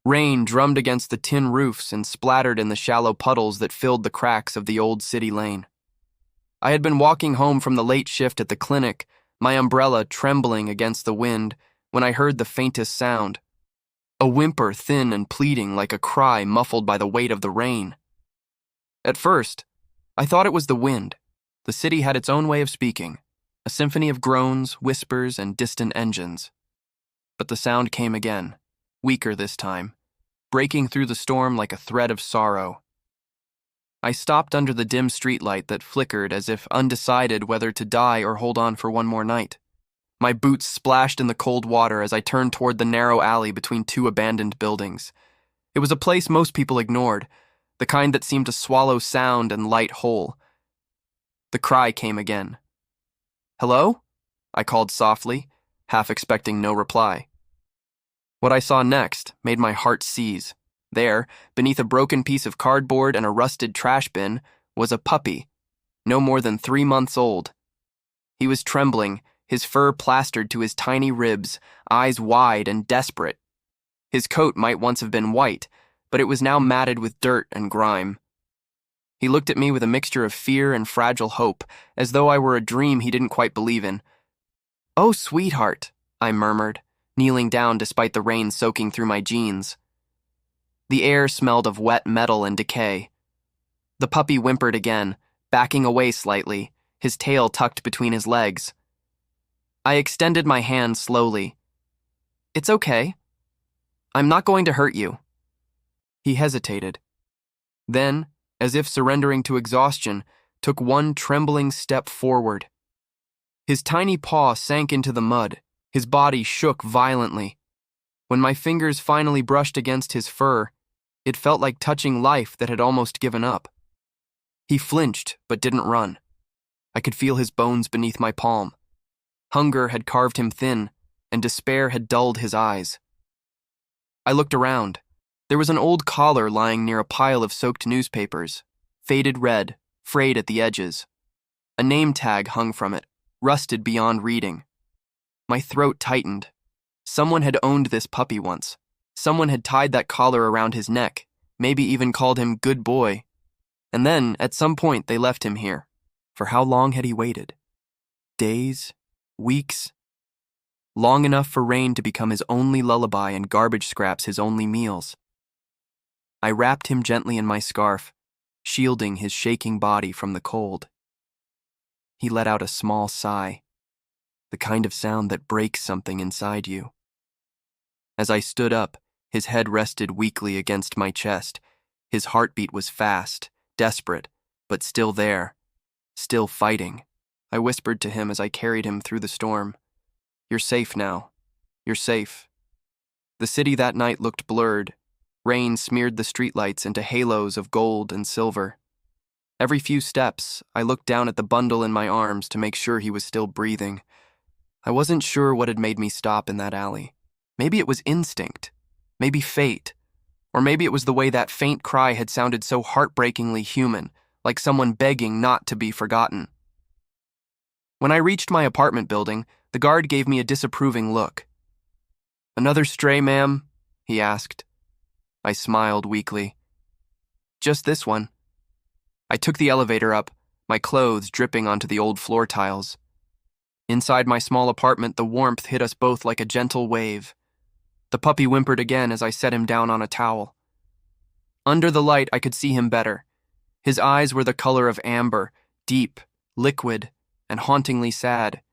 Rain drummed against the tin roofs and splattered in the shallow puddles that filled the cracks of the old city lane. I had been walking home from the late shift at the clinic, my umbrella trembling against the wind, when I heard the faintest sound. A whimper thin and pleading like a cry muffled by the weight of the rain. At first, I thought it was the wind. The city had its own way of speaking, a symphony of groans, whispers, and distant engines. But the sound came again, weaker this time, breaking through the storm like a thread of sorrow. I stopped under the dim streetlight that flickered as if undecided whether to die or hold on for one more night. My boots splashed in the cold water as I turned toward the narrow alley between two abandoned buildings. It was a place most people ignored, the kind that seemed to swallow sound and light whole. The cry came again. "Hello?" I called softly, half expecting no reply. What I saw next made my heart seize. There, beneath a broken piece of cardboard and a rusted trash bin, was a puppy, no more than 3 months old. He was trembling, his fur plastered to his tiny ribs, eyes wide and desperate. His coat might once have been white, but it was now matted with dirt and grime. He looked at me with a mixture of fear and fragile hope, as though I were a dream he didn't quite believe in. "Oh, sweetheart," I murmured, kneeling down despite the rain soaking through my jeans. The air smelled of wet metal and decay. The puppy whimpered again, backing away slightly, his tail tucked between his legs. I extended my hand slowly. "It's okay. I'm not going to hurt you." He hesitated. Then, as if surrendering to exhaustion, took one trembling step forward. His tiny paw sank into the mud, his body shook violently. When my fingers finally brushed against his fur, it felt like touching life that had almost given up. He flinched, but didn't run. I could feel his bones beneath my palm. Hunger had carved him thin, and despair had dulled his eyes. I looked around. There was an old collar lying near a pile of soaked newspapers, faded red, frayed at the edges. A name tag hung from it, rusted beyond reading. My throat tightened. Someone had owned this puppy once. Someone had tied that collar around his neck, maybe even called him good boy. And then, at some point, they left him here. For how long had he waited? Days? Weeks? Long enough for rain to become his only lullaby and garbage scraps his only meals. I wrapped him gently in my scarf, shielding his shaking body from the cold. He let out a small sigh, the kind of sound that breaks something inside you. As I stood up, his head rested weakly against my chest. His heartbeat was fast, desperate, but still there, still fighting. I whispered to him as I carried him through the storm. "You're safe now. You're safe." The city that night looked blurred. Rain smeared the streetlights into halos of gold and silver. Every few steps, I looked down at the bundle in my arms to make sure he was still breathing. I wasn't sure what had made me stop in that alley. Maybe it was instinct, maybe fate, or maybe it was the way that faint cry had sounded so heartbreakingly human, like someone begging not to be forgotten. When I reached my apartment building, the guard gave me a disapproving look. "Another stray, ma'am?" he asked. I smiled weakly. "Just this one." I took the elevator up, my clothes dripping onto the old floor tiles. Inside my small apartment, the warmth hit us both like a gentle wave. The puppy whimpered again as I set him down on a towel. Under the light, I could see him better. His eyes were the color of amber, deep, liquid, and hauntingly sad.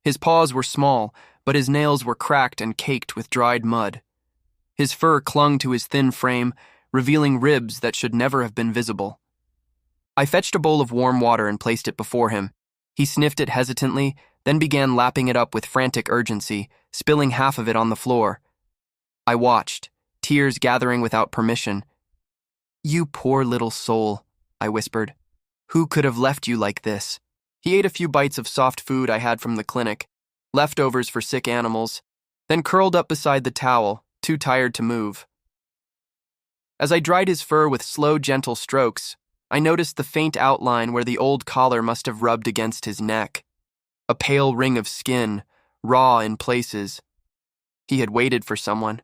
His paws were small, but his nails were cracked and caked with dried mud. His fur clung to his thin frame, revealing ribs that should never have been visible. I fetched a bowl of warm water and placed it before him. He sniffed it hesitantly, then began lapping it up with frantic urgency, spilling half of it on the floor. I watched, tears gathering without permission. "You poor little soul," I whispered. "Who could have left you like this?" He ate a few bites of soft food I had from the clinic, leftovers for sick animals, then curled up beside the towel, too tired to move. As I dried his fur with slow, gentle strokes, I noticed the faint outline where the old collar must have rubbed against his neck. A pale ring of skin, raw in places. He had waited for someone.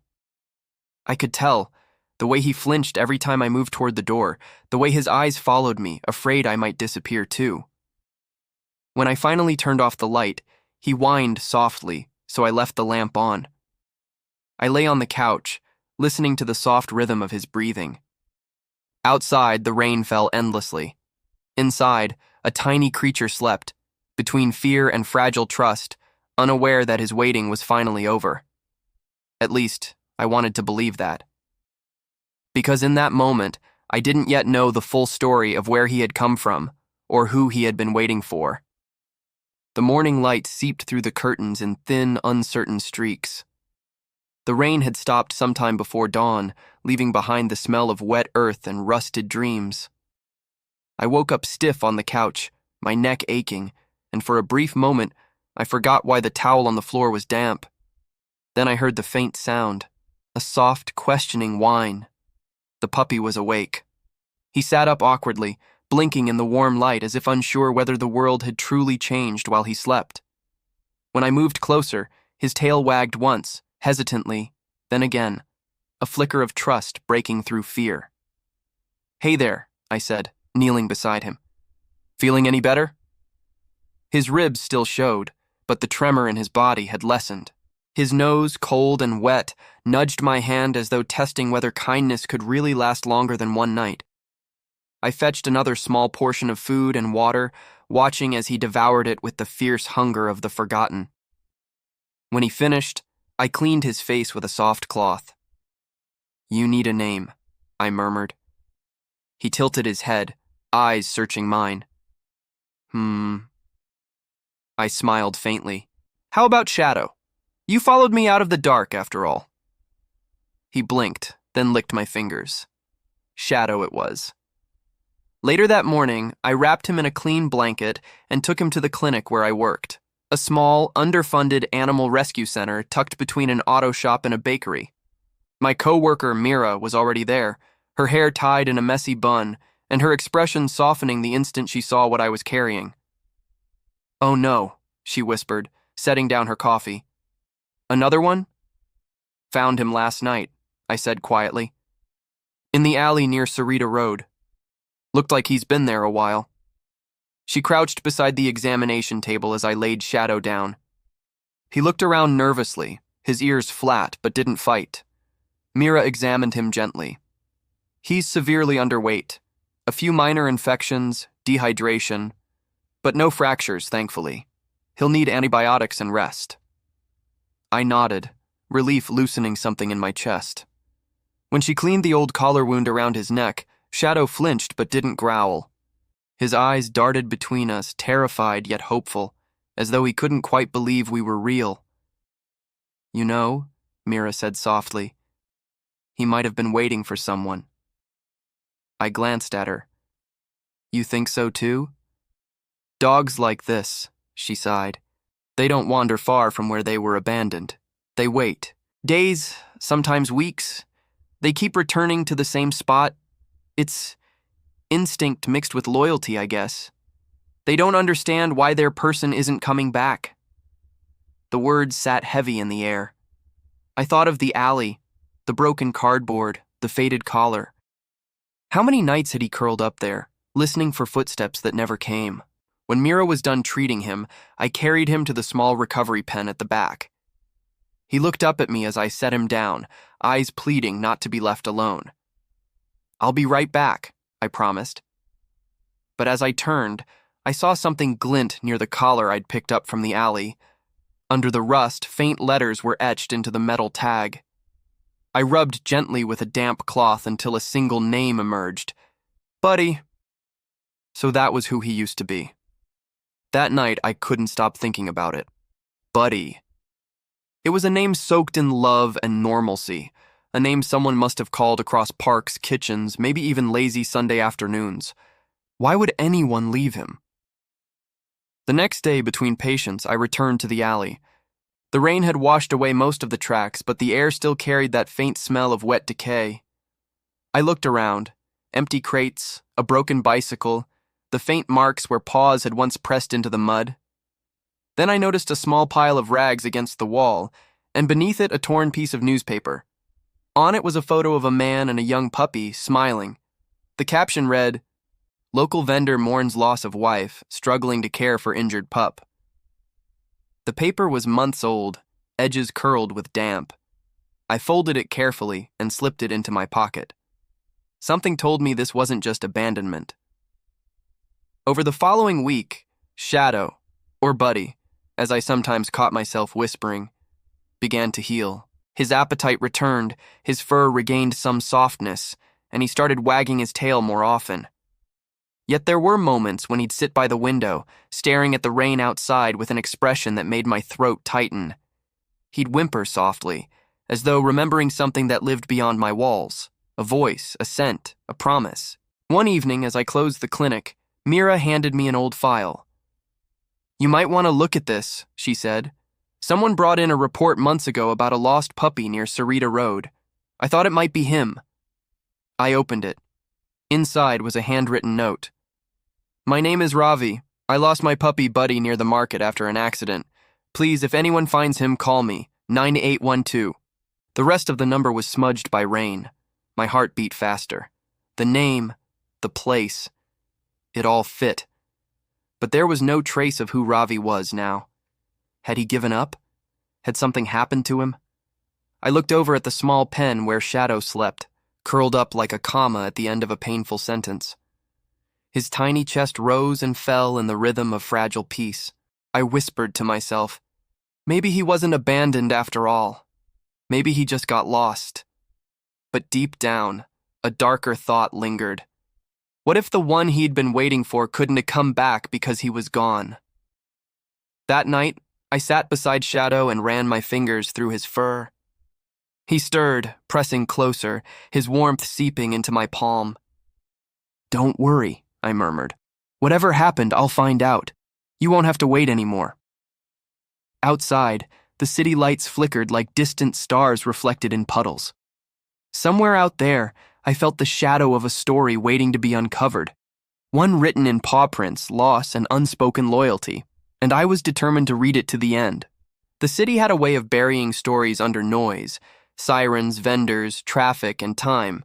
I could tell, the way he flinched every time I moved toward the door, the way his eyes followed me, afraid I might disappear too. When I finally turned off the light, he whined softly, so I left the lamp on. I lay on the couch, listening to the soft rhythm of his breathing. Outside, the rain fell endlessly. Inside, a tiny creature slept, between fear and fragile trust, unaware that his waiting was finally over. At least, I wanted to believe that. Because in that moment, I didn't yet know the full story of where he had come from, or who he had been waiting for. The morning light seeped through the curtains in thin, uncertain streaks. The rain had stopped sometime before dawn, leaving behind the smell of wet earth and rusted dreams. I woke up stiff on the couch, my neck aching, and for a brief moment, I forgot why the towel on the floor was damp. Then I heard the faint sound, a soft, questioning whine. The puppy was awake. He sat up awkwardly, blinking in the warm light as if unsure whether the world had truly changed while he slept. When I moved closer, his tail wagged once, hesitantly, then again, a flicker of trust breaking through fear. "Hey there," I said, kneeling beside him. "Feeling any better?" His ribs still showed, but the tremor in his body had lessened. His nose, cold and wet, nudged my hand as though testing whether kindness could really last longer than one night. I fetched another small portion of food and water, watching as he devoured it with the fierce hunger of the forgotten. When he finished, I cleaned his face with a soft cloth. "You need a name," I murmured. He tilted his head, eyes searching mine. I smiled faintly. "How about Shadow? You followed me out of the dark, after all." He blinked, then licked my fingers. Shadow it was. Later that morning, I wrapped him in a clean blanket and took him to the clinic where I worked, a small, underfunded animal rescue center tucked between an auto shop and a bakery. My co-worker, Mira, was already there, her hair tied in a messy bun, and her expression softening the instant she saw what I was carrying. "Oh no," she whispered, setting down her coffee. "Another one?" "Found him last night," I said quietly. "In the alley near Sarita Road. Looked like he's been there a while." She crouched beside the examination table as I laid Shadow down. He looked around nervously, his ears flat but didn't fight. Mira examined him gently. "He's severely underweight. A few minor infections, dehydration, but no fractures, thankfully. He'll need antibiotics and rest." I nodded, relief loosening something in my chest. When she cleaned the old collar wound around his neck, Shadow flinched but didn't growl. His eyes darted between us, terrified yet hopeful, as though he couldn't quite believe we were real. "You know," Mira said softly, "he might have been waiting for someone." I glanced at her. "You think so too?" "Dogs like this," she sighed. "They don't wander far from where they were abandoned. They wait. Days, sometimes weeks. They keep returning to the same spot. It's instinct mixed with loyalty, I guess. They don't understand why their person isn't coming back." The words sat heavy in the air. I thought of the alley, the broken cardboard, the faded collar. How many nights had he curled up there, listening for footsteps that never came? When Mira was done treating him, I carried him to the small recovery pen at the back. He looked up at me as I set him down, eyes pleading not to be left alone. "I'll be right back," I promised. But as I turned, I saw something glint near the collar I'd picked up from the alley. Under the rust, faint letters were etched into the metal tag. I rubbed gently with a damp cloth until a single name emerged. "Buddy." So that was who he used to be. That night, I couldn't stop thinking about it. Buddy. It was a name soaked in love and normalcy, a name someone must have called across parks, kitchens, maybe even lazy Sunday afternoons. Why would anyone leave him? The next day, between patients, I returned to the alley. The rain had washed away most of the tracks, but the air still carried that faint smell of wet decay. I looked around. Empty crates, a broken bicycle, the faint marks where paws had once pressed into the mud. Then I noticed a small pile of rags against the wall, and beneath it a torn piece of newspaper. On it was a photo of a man and a young puppy, smiling. The caption read, "Local vendor mourns loss of wife, struggling to care for injured pup." The paper was months old, edges curled with damp. I folded it carefully and slipped it into my pocket. Something told me this wasn't just abandonment. Over the following week, Shadow, or Buddy, as I sometimes caught myself whispering, began to heal. His appetite returned, his fur regained some softness, and he started wagging his tail more often. Yet there were moments when he'd sit by the window, staring at the rain outside with an expression that made my throat tighten. He'd whimper softly, as though remembering something that lived beyond my walls, a voice, a scent, a promise. One evening, as I closed the clinic, Mira handed me an old file. "You might want to look at this," she said. "Someone brought in a report months ago about a lost puppy near Sarita Road. I thought it might be him." I opened it. Inside was a handwritten note. "My name is Ravi. I lost my puppy Buddy near the market after an accident. Please, if anyone finds him, call me, 9812. The rest of the number was smudged by rain. My heart beat faster. The name, the place, it all fit. But there was no trace of who Ravi was now. Had he given up? Had something happened to him? I looked over at the small pen where Shadow slept, curled up like a comma at the end of a painful sentence. His tiny chest rose and fell in the rhythm of fragile peace. I whispered to myself, maybe he wasn't abandoned after all. Maybe he just got lost. But deep down, a darker thought lingered. What if the one he'd been waiting for couldn't have come back because he was gone? That night, I sat beside Shadow and ran my fingers through his fur. He stirred, pressing closer, his warmth seeping into my palm. "Don't worry," I murmured. "Whatever happened, I'll find out. You won't have to wait anymore." Outside, the city lights flickered like distant stars reflected in puddles. Somewhere out there, I felt the shadow of a story waiting to be uncovered, one written in paw prints, loss, and unspoken loyalty, and I was determined to read it to the end. The city had a way of burying stories under noise, sirens, vendors, traffic, and time.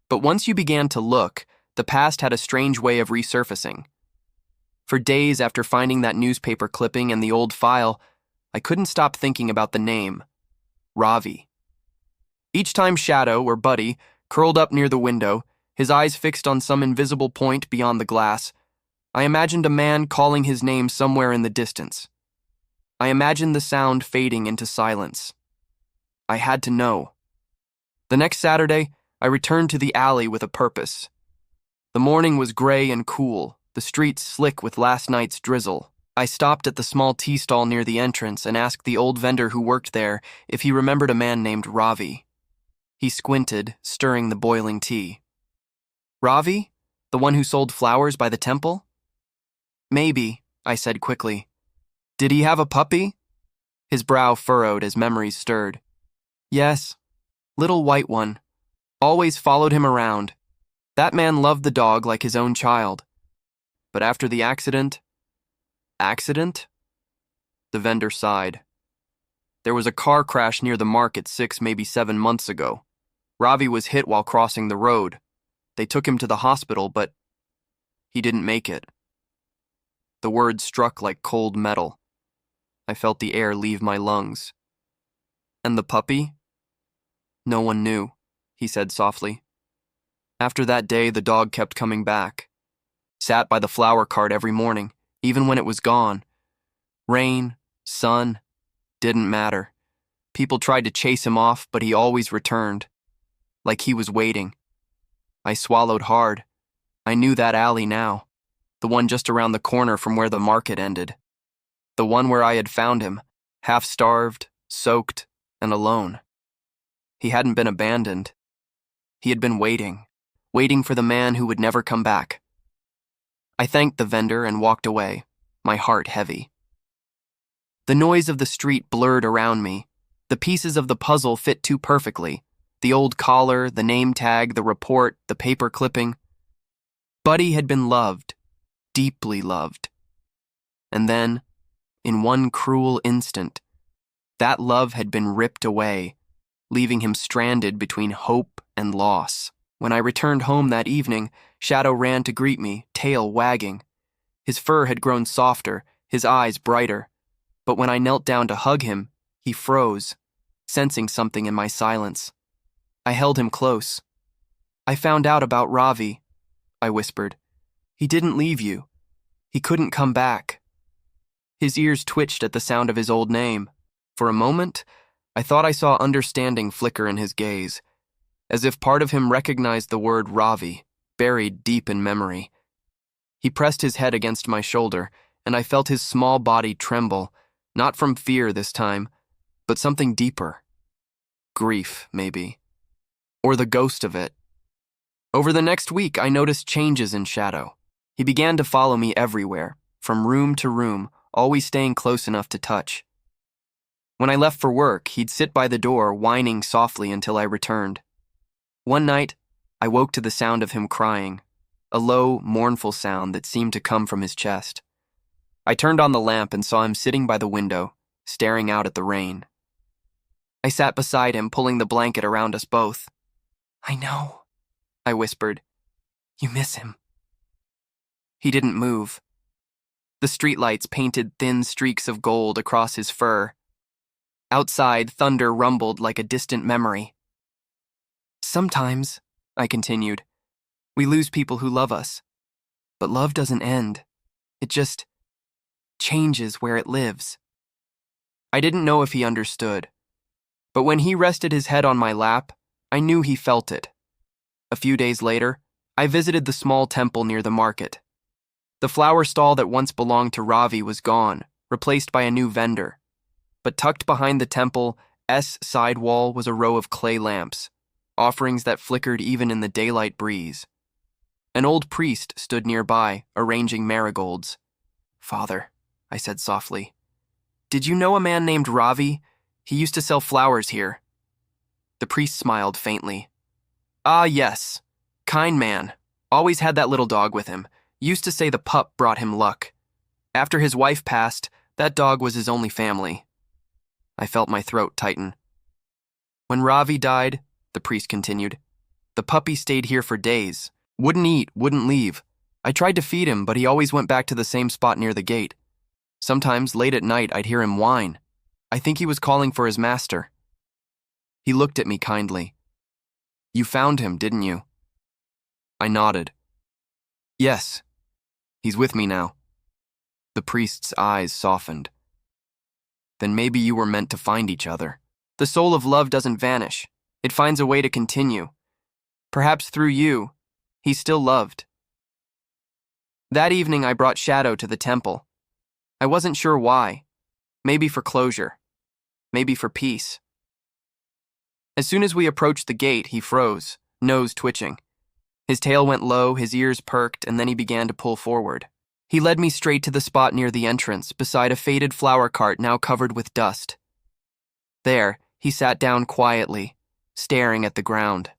But once you began to look, the past had a strange way of resurfacing. For days after finding that newspaper clipping and the old file, I couldn't stop thinking about the name, Ravi. Each time Shadow, or Buddy, curled up near the window, his eyes fixed on some invisible point beyond the glass, I imagined a man calling his name somewhere in the distance. I imagined the sound fading into silence. I had to know. The next Saturday, I returned to the alley with a purpose. The morning was gray and cool, the streets slick with last night's drizzle. I stopped at the small tea stall near the entrance and asked the old vendor who worked there if he remembered a man named Ravi. He squinted, stirring the boiling tea. "Ravi? The one who sold flowers by the temple?" "Maybe," I said quickly. "Did he have a puppy?" His brow furrowed as memories stirred. "Yes, little white one. Always followed him around. That man loved the dog like his own child. But after the accident..." "Accident?" The vendor sighed. "There was a car crash near the market 6, maybe 7 months ago. Ravi was hit while crossing the road. They took him to the hospital, but he didn't make it." The words struck like cold metal. I felt the air leave my lungs. "And the puppy?" "No one knew," he said softly. "After that day, the dog kept coming back. Sat by the flower cart every morning, even when it was gone. Rain, sun, didn't matter. People tried to chase him off, but he always returned. Like he was waiting. I swallowed hard. I knew that alley now. The one just around the corner from where the market ended. The one where I had found him, half-starved, soaked, and alone. He hadn't been abandoned. He had been waiting for the man who would never come back." I thanked the vendor and walked away, my heart heavy. The noise of the street blurred around me. The pieces of the puzzle fit too perfectly. The old collar, the name tag, the report, the paper clipping. Buddy had been loved, deeply loved. And then, in one cruel instant, that love had been ripped away, leaving him stranded between hope and loss. When I returned home that evening, Shadow ran to greet me, tail wagging. His fur had grown softer, his eyes brighter. But when I knelt down to hug him, he froze, sensing something in my silence. I held him close. "I found out about Ravi," I whispered. "He didn't leave you. He couldn't come back." His ears twitched at the sound of his old name. For a moment, I thought I saw understanding flicker in his gaze, as if part of him recognized the word Ravi, buried deep in memory. He pressed his head against my shoulder, and I felt his small body tremble, not from fear this time, but something deeper. Grief, maybe. Or the ghost of it. Over the next week, I noticed changes in Shadow. He began to follow me everywhere, from room to room, always staying close enough to touch. When I left for work, he'd sit by the door, whining softly until I returned. One night, I woke to the sound of him crying, a low, mournful sound that seemed to come from his chest. I turned on the lamp and saw him sitting by the window, staring out at the rain. I sat beside him, pulling the blanket around us both. "I know," I whispered. "You miss him." He didn't move. The streetlights painted thin streaks of gold across his fur. Outside, thunder rumbled like a distant memory. "Sometimes," I continued, "we lose people who love us. But love doesn't end. It just changes where it lives." I didn't know if he understood. But when he rested his head on my lap, I knew he felt it. A few days later, I visited the small temple near the market. The flower stall that once belonged to Ravi was gone, replaced by a new vendor. But tucked behind the temple's side wall was a row of clay lamps, offerings that flickered even in the daylight breeze. An old priest stood nearby, arranging marigolds. "Father," I said softly, "did you know a man named Ravi? He used to sell flowers here." The priest smiled faintly. "Ah, yes. Kind man. Always had that little dog with him. Used to say the pup brought him luck. After his wife passed, that dog was his only family." I felt my throat tighten. "When Ravi died," the priest continued, "the puppy stayed here for days. Wouldn't eat, wouldn't leave. I tried to feed him, but he always went back to the same spot near the gate. Sometimes, late at night, I'd hear him whine. I think he was calling for his master." He looked at me kindly. "You found him, didn't you?" I nodded. "Yes. He's with me now." The priest's eyes softened. "Then maybe you were meant to find each other. The soul of love doesn't vanish. It finds a way to continue. Perhaps through you, he's still loved." That evening, I brought Shadow to the temple. I wasn't sure why. Maybe for closure. Maybe for peace. As soon as we approached the gate, he froze, nose twitching. His tail went low, his ears perked, and then he began to pull forward. He led me straight to the spot near the entrance, beside a faded flower cart now covered with dust. There, he sat down quietly, staring at the ground.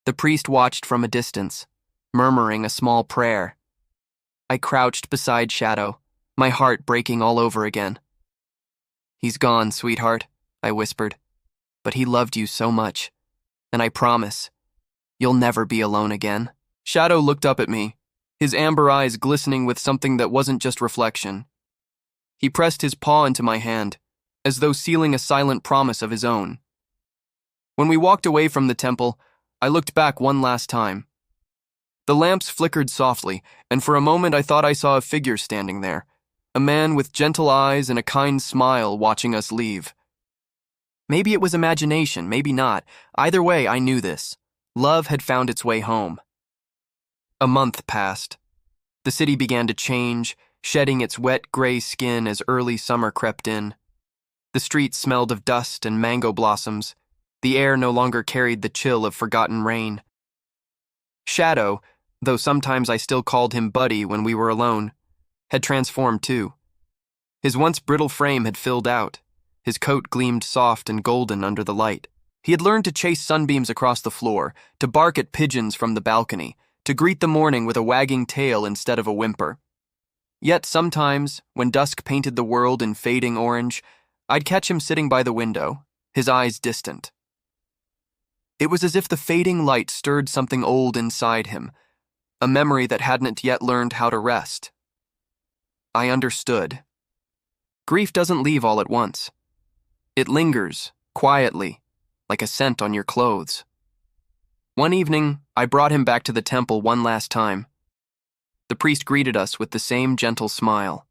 The priest watched from a distance, murmuring a small prayer. I crouched beside Shadow, my heart breaking all over again. "He's gone, sweetheart," I whispered. "But he loved you so much, and I promise, you'll never be alone again." Shadow looked up at me, his amber eyes glistening with something that wasn't just reflection. He pressed his paw into my hand, as though sealing a silent promise of his own. When we walked away from the temple, I looked back one last time. The lamps flickered softly, and for a moment I thought I saw a figure standing there, a man with gentle eyes and a kind smile watching us leave. Maybe it was imagination, maybe not. Either way, I knew this. Love had found its way home. A month passed. The city began to change, shedding its wet gray skin as early summer crept in. The streets smelled of dust and mango blossoms. The air no longer carried the chill of forgotten rain. Shadow, though sometimes I still called him Buddy when we were alone, had transformed too. His once brittle frame had filled out. His coat gleamed soft and golden under the light. He had learned to chase sunbeams across the floor, to bark at pigeons from the balcony, to greet the morning with a wagging tail instead of a whimper. Yet sometimes, when dusk painted the world in fading orange, I'd catch him sitting by the window, his eyes distant. It was as if the fading light stirred something old inside him, a memory that hadn't yet learned how to rest. I understood. Grief doesn't leave all at once. It lingers, quietly, like a scent on your clothes. One evening, I brought him back to the temple one last time. The priest greeted us with the same gentle smile.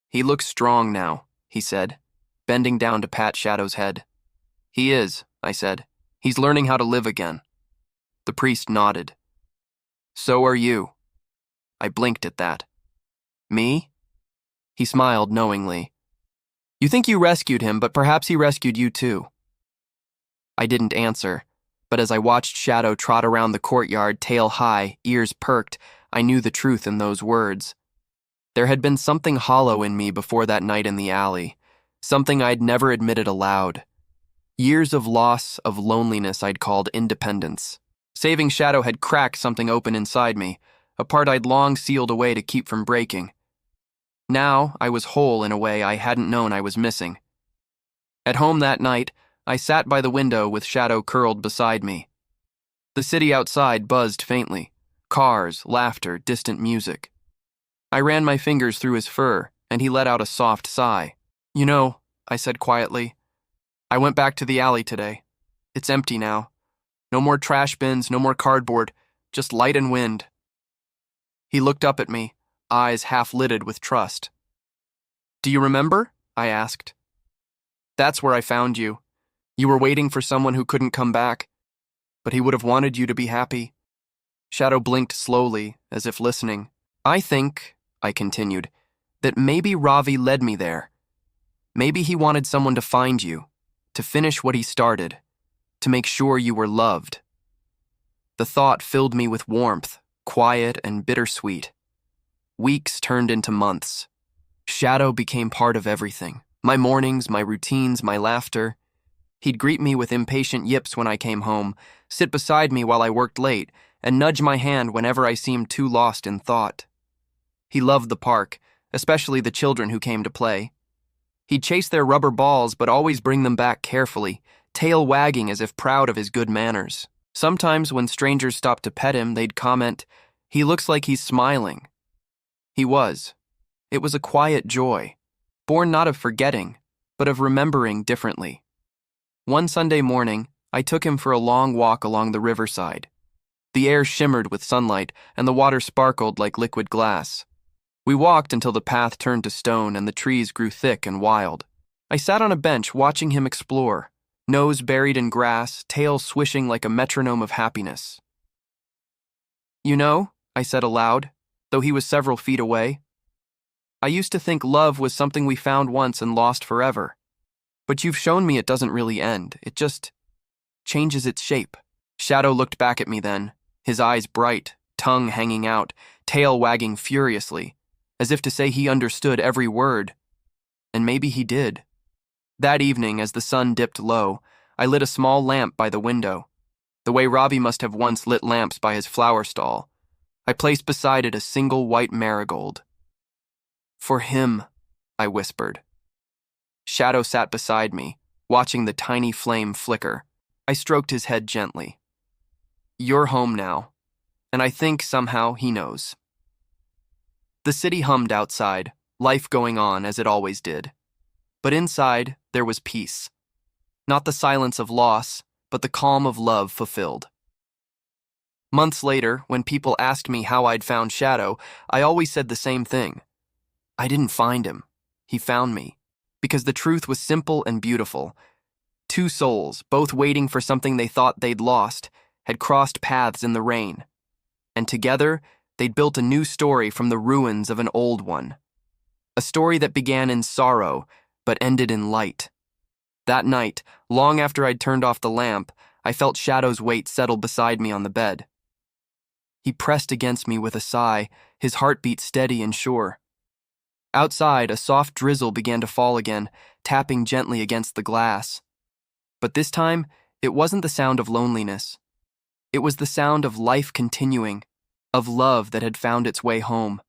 "He looks strong now," he said, bending down to pat Shadow's head. "He is," I said. "He's learning how to live again." The priest nodded. "So are you." I blinked at that. "Me?" He smiled knowingly. "You think you rescued him, but perhaps he rescued you too." I didn't answer, but as I watched Shadow trot around the courtyard, tail high, ears perked, I knew the truth in those words. There had been something hollow in me before that night in the alley, something I'd never admitted aloud. Years of loss, of loneliness I'd called independence. Saving Shadow had cracked something open inside me, a part I'd long sealed away to keep from breaking. Now I was whole in a way I hadn't known I was missing. At home that night, I sat by the window with Shadow curled beside me. The city outside buzzed faintly. Cars, laughter, distant music. I ran my fingers through his fur, and he let out a soft sigh. "You know," I said quietly, "I went back to the alley today. It's empty now. No more trash bins, no more cardboard, just light and wind." He looked up at me, eyes half-lidded with trust. "Do you remember?" I asked. "That's where I found you. You were waiting for someone who couldn't come back, but he would have wanted you to be happy." Shadow blinked slowly, as if listening. "I think," I continued, "that maybe Ravi led me there. Maybe he wanted someone to find you, to finish what he started, to make sure you were loved." The thought filled me with warmth, quiet and bittersweet. Weeks turned into months. Shadow became part of everything. My mornings, my routines, my laughter. He'd greet me with impatient yips when I came home, sit beside me while I worked late, and nudge my hand whenever I seemed too lost in thought. He loved the park, especially the children who came to play. He'd chase their rubber balls but always bring them back carefully, tail wagging as if proud of his good manners. Sometimes when strangers stopped to pet him, they'd comment, "He looks like he's smiling." He was. It was a quiet joy, born not of forgetting, but of remembering differently. One Sunday morning, I took him for a long walk along the riverside. The air shimmered with sunlight, and the water sparkled like liquid glass. We walked until the path turned to stone and the trees grew thick and wild. I sat on a bench watching him explore, nose buried in grass, tail swishing like a metronome of happiness. "You know," I said aloud, though he was several feet away, "I used to think love was something we found once and lost forever. But you've shown me it doesn't really end. It just changes its shape." Shadow looked back at me then, his eyes bright, tongue hanging out, tail wagging furiously, as if to say he understood every word. And maybe he did. That evening, as the sun dipped low, I lit a small lamp by the window, the way Robbie must have once lit lamps by his flower stall. I placed beside it a single white marigold. "For him," I whispered. Shadow sat beside me, watching the tiny flame flicker. I stroked his head gently. "You're home now, and I think somehow he knows." The city hummed outside, life going on as it always did. But inside, there was peace. Not the silence of loss, but the calm of love fulfilled. Months later, when people asked me how I'd found Shadow, I always said the same thing. I didn't find him. He found me. Because the truth was simple and beautiful. Two souls, both waiting for something they thought they'd lost, had crossed paths in the rain. And together, they'd built a new story from the ruins of an old one. A story that began in sorrow, but ended in light. That night, long after I'd turned off the lamp, I felt Shadow's weight settle beside me on the bed. He pressed against me with a sigh, his heartbeat steady and sure. Outside, a soft drizzle began to fall again, tapping gently against the glass. But this time, it wasn't the sound of loneliness. It was the sound of life continuing, of love that had found its way home.